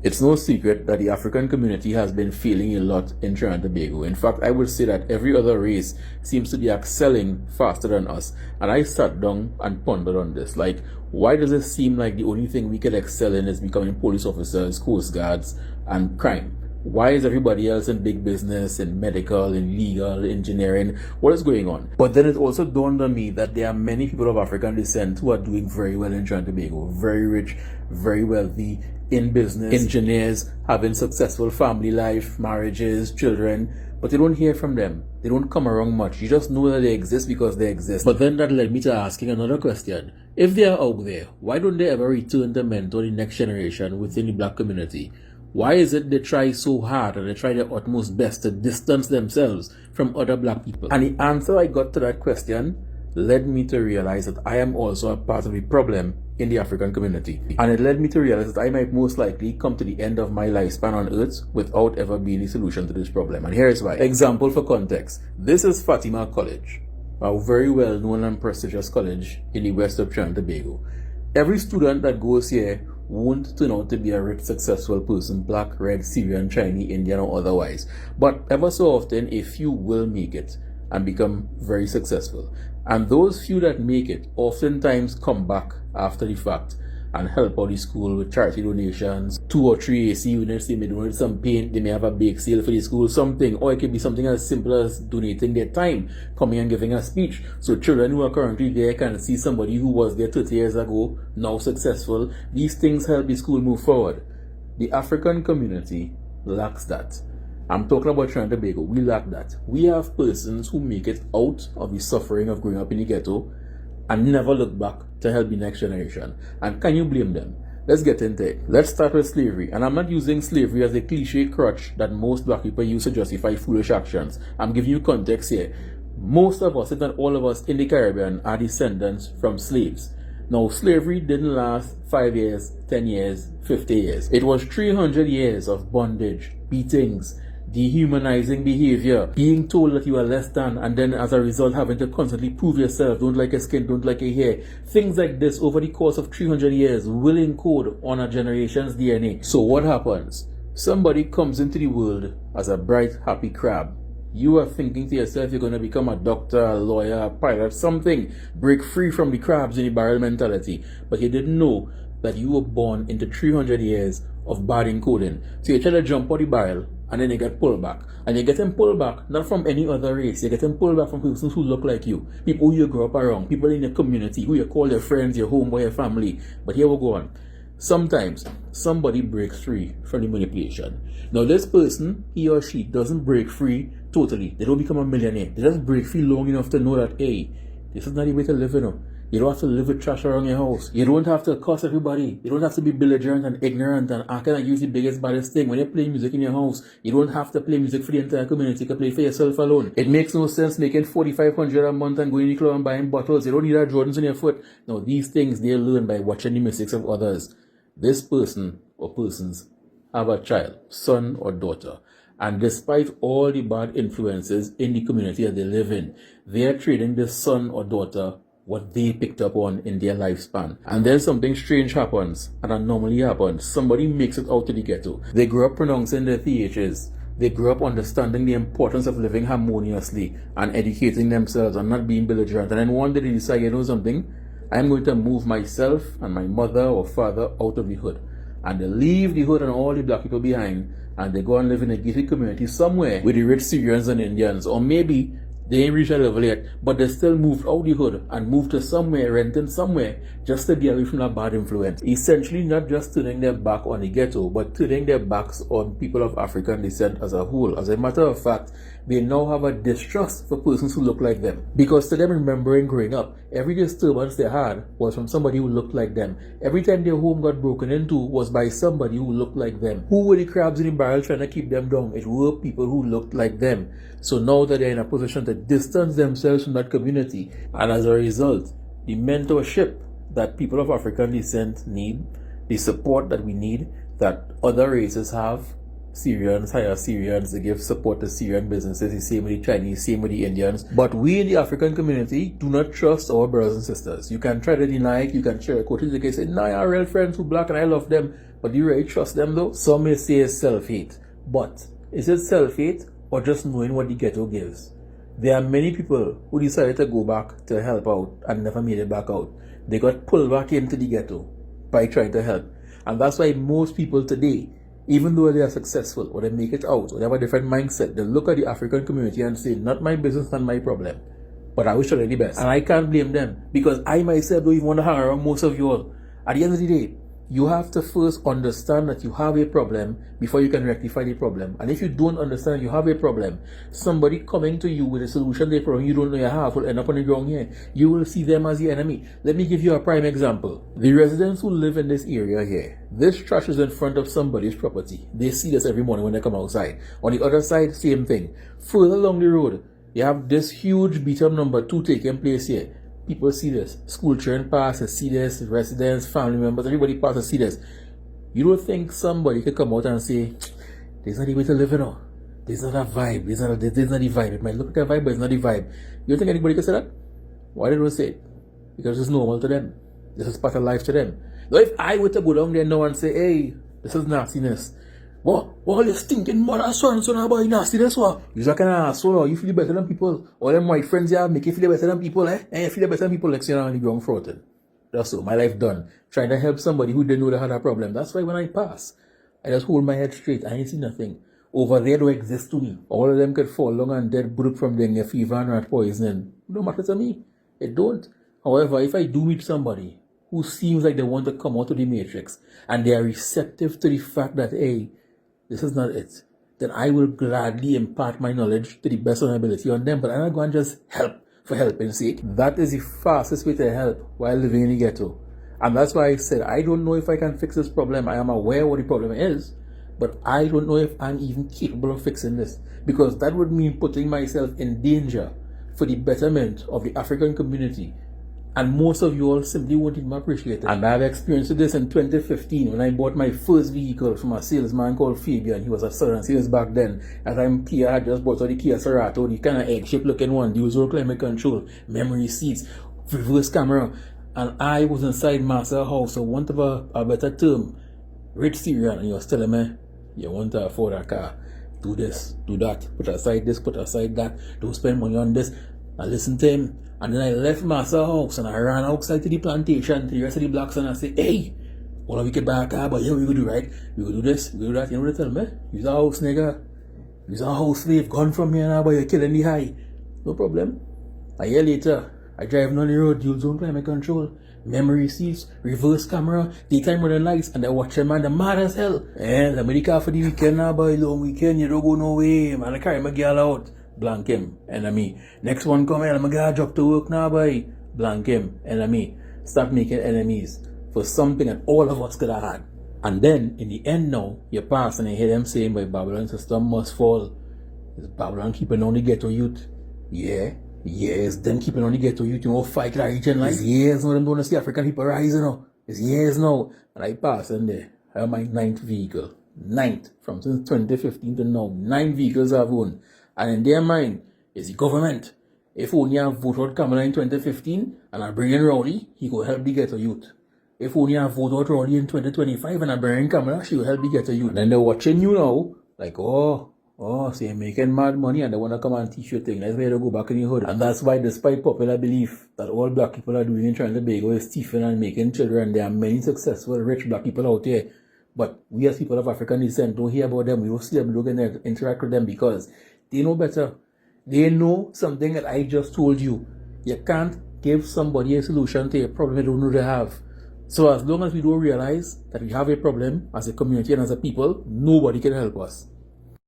It's no secret that the African community has been failing a lot in Trinidad and Tobago. In fact, I would say that every other race seems to be excelling faster than us. And I sat down and pondered on this. Like, why does it seem like the only thing we could excel in is becoming police officers, coast guards, and crime? Why is everybody else in big business, in medical, in legal, engineering? What is going on? But then it also dawned on me that there are many people of African descent who are doing very well in Trinidad and Tobago. Very rich, very wealthy, in business, engineers, having successful family life, marriages, children. But you don't hear from them. They don't come around much. You just know that they exist because they exist. But then that led me to asking another question. If they are out there, why don't they ever return to mentor the next generation within the black community? Why is it they try so hard and they try their utmost best to distance themselves from other black people? And the answer I got to that question led me to realize that I am also a part of the problem in the African community. And it led me to realize that I might most likely come to the end of my lifespan on earth without ever being a solution to this problem. And here is why. Example for context. This is Fatima College, a very well-known and prestigious college in the west of Trinidad and Tobago. Every student that goes here won't turn out to be a rich, successful person, black, red, Syrian, Chinese, Indian, or otherwise. But ever so often, a few will make it and become very successful. And those few that make it oftentimes come back after the fact and help out the school with charity donations, 2 or 3 AC units, they may donate some paint, they may have a bake sale for the school, something, or it could be something as simple as donating their time, coming and giving a speech. So children who are currently there can see somebody who was there 30 years ago, now successful. These things help the school move forward. The African community lacks that. I'm talking about Trinidad and Tobago. We lack that. We have persons who make it out of the suffering of growing up in the ghetto and never look back to help the next generation. And can you blame them? Let's get into it. Let's start with slavery. And I'm not using slavery as a cliche crutch that most black people use to justify foolish actions. I'm giving you context here. Most of us, if not all of us in the Caribbean, are descendants from slaves. Now, slavery didn't last 5 years, 10 years, 50 years. It was 300 years of bondage, beatings, dehumanizing behavior, being told that you are less than, and then as a result having to constantly prove yourself, don't like your skin, don't like your hair. Things like this over the course of 300 years will encode on a generation's DNA. So what happens? Somebody comes into the world as a bright, happy crab. You are thinking to yourself you're going to become a doctor, a lawyer, a pilot, something. Break free from the crabs in the barrel mentality. But you didn't know that you were born into 300 years of bad encoding. So you try to jump out the barrel, and then you get pulled back. And you're getting pulled back not from any other race. You're getting pulled back from persons who look like you. People who you grew up around. People in your community who you call your friends, your home, or your family. But here we go on. Sometimes somebody breaks free from the manipulation. Now this person, he or she, doesn't break free totally. They don't become a millionaire. They just break free long enough to know that, hey, this is not the way to live, you know. You don't have to live with trash around your house. You don't have to curse everybody. You don't have to be belligerent and ignorant and acting like you're the biggest, baddest thing. When you're playing music in your house, you don't have to play music for the entire community. You can play for yourself alone. It makes no sense making $4,500 a month and going to the club and buying bottles. You don't need that Jordans on your foot. No, these things they learn by watching the mistakes of others. This person or persons have a child, son or daughter. And despite all the bad influences in the community that they live in, they are trading this son or daughter what they picked up on in their lifespan. And then something strange happens, an anomaly happens. Somebody makes it out to the ghetto. They grew up pronouncing their THs. They grew up understanding the importance of living harmoniously and educating themselves and not being belligerent. And then one day they decide, you know something? I'm going to move myself and my mother or father out of the hood. And they leave the hood and all the black people behind, and they go and live in a gated community somewhere with the rich Syrians and Indians. Or maybe they ain't reached that level yet, but they still moved out the hood and moved to somewhere, renting somewhere, just to be away from that bad influence. Essentially not just turning their back on the ghetto, but turning their backs on people of African descent as a whole. As a matter of fact, they now have a distrust for persons who look like them. Because to them, remembering growing up, every disturbance they had was from somebody who looked like them. Every time their home got broken into was by somebody who looked like them. Who were the crabs in the barrel trying to keep them down? It were people who looked like them. So now that they're in a position to distance themselves from that community, and as a result, the mentorship that people of African descent need, the support that we need, that other races have, Syrians hire Syrians, they give support to Syrian businesses, the same with the Chinese, same with the Indians. But we in the African community do not trust our brothers and sisters. You can try to deny it, you can share a quote, you can say, nah, I have real friends who black and I love them. But do you really trust them though? Some may say it's self-hate. But is it self-hate or just knowing what the ghetto gives? There are many people who decided to go back to help out and never made it back out. They got pulled back into the ghetto by trying to help. And that's why most people today, even though they are successful or they make it out or they have a different mindset, they look at the African community and say, not my business, not my problem. But I wish for the best. And I can't blame them because I myself don't even want to hang around most of you all. At the end of the day, you have to first understand that you have a problem before you can rectify the problem. And if you don't understand you have a problem, somebody coming to you with a solution to a problem you don't know you have will end up on the ground here. You will see them as the enemy. Let me give you a prime example. The residents who live in this area here, this trash is in front of somebody's property. They see this every morning when they come outside. On the other side, same thing. Further along the road, you have this huge beat-up number 2 taking place here. People see this. School children pass and see this. Residents, family members, everybody pass and see this. You don't think somebody could come out and say, there's not a way to live, you know. There's not a vibe. There's not the vibe. It might look like a vibe, but it's not the vibe. You don't think anybody could say that? Why did they say it? Because it's normal to them. This is part of life to them. Now if I were to go down there now and say, hey, this is nastiness. What all you stinking mother son about nastiness what? You're that kind of asshole, you feel better than people. All them white friends you have make you feel better than people, eh? And you feel better than people like saying on the ground frozen. That's all, my life done. Trying to help somebody who didn't know they had a problem. That's why when I pass, I just hold my head straight. I ain't see nothing. Over there don't exist to me. All of them could fall long and dead broke from dengue fever and rat poisoning. It don't matter to me. It don't. However, if I do meet somebody who seems like they want to come out of the matrix and they are receptive to the fact that, hey, this is not it, then I will gladly impart my knowledge to the best of my ability on them. But I'm not going to just help for helping's sake. That is the fastest way to help while living in the ghetto. And that's why I said, I don't know if I can fix this problem. I am aware what the problem is, but I don't know if I'm even capable of fixing this. Because that would mean putting myself in danger for the betterment of the African community. And most of you all simply won't even appreciate it. And I've experienced this in 2015 when I bought my first vehicle from a salesman called Fabian. He was a Southern sales back then. At the time, Kia had just bought the Kia Cerato, the kind of egg-shaped looking one, dual zone climate control, memory seats, reverse camera. And I was inside Master House, so want of a better term, rich Syrian, and he was telling me, you want to afford a car, do this, do that, put aside this, put aside that, don't spend money on this. I listened to him. And then I left Master House and I ran outside to the plantation to the rest of the blocks and I said, hey, all of you could buy a car, but yeah, we could do right. We could do this, we could do that. You know what they tell me? Use a house, nigga. Use a house slave, gone from here now, but you're killing the high. No problem. A year later, I drive on the road, dual zone climate control, memory seats, reverse camera, daytime running lights, and I watch them, man, they're mad as hell. And I'm in the car for the weekend now, boy, long weekend, you don't go no way, man. I carry my girl out. Blank him, enemy. Next one come in, I'm gonna drop to work now, boy. Blank him, enemy. Start making enemies for something that all of us could have had. And then, in the end now, you pass and you hear them saying, by Babylon system must fall. Is Babylon keeping on the ghetto youth? Yeah. Yes, them keeping on the ghetto youth, you know, fight that region like. It's years now, them don't see African people rising now. It's years now. And I pass in there. I have my 9th vehicle. 9th. From since 2015 to now. 9 vehicles I've owned. And in their mind, is the government. If only I vote out Kamala in 2015 and I bring in Rowdy, he will help the ghetto youth. If only I vote out Rowdy in 2025 and I bring in Kamala, she will help the ghetto youth. And then they're watching you now, like, oh, so you're making mad money and they want to come and teach you things. That's why they go back in the hood. And that's why, despite popular belief that all black people are doing in Trinbagonian is thieving and making children, there are many successful, rich black people out there. But we as people of African descent don't hear about them. We don't see them, we don't interact with them because they know better. They know something that I just told you. You can't give somebody a solution to a problem they don't know they have. So as long as we don't realize that we have a problem as a community and as a people, nobody can help us.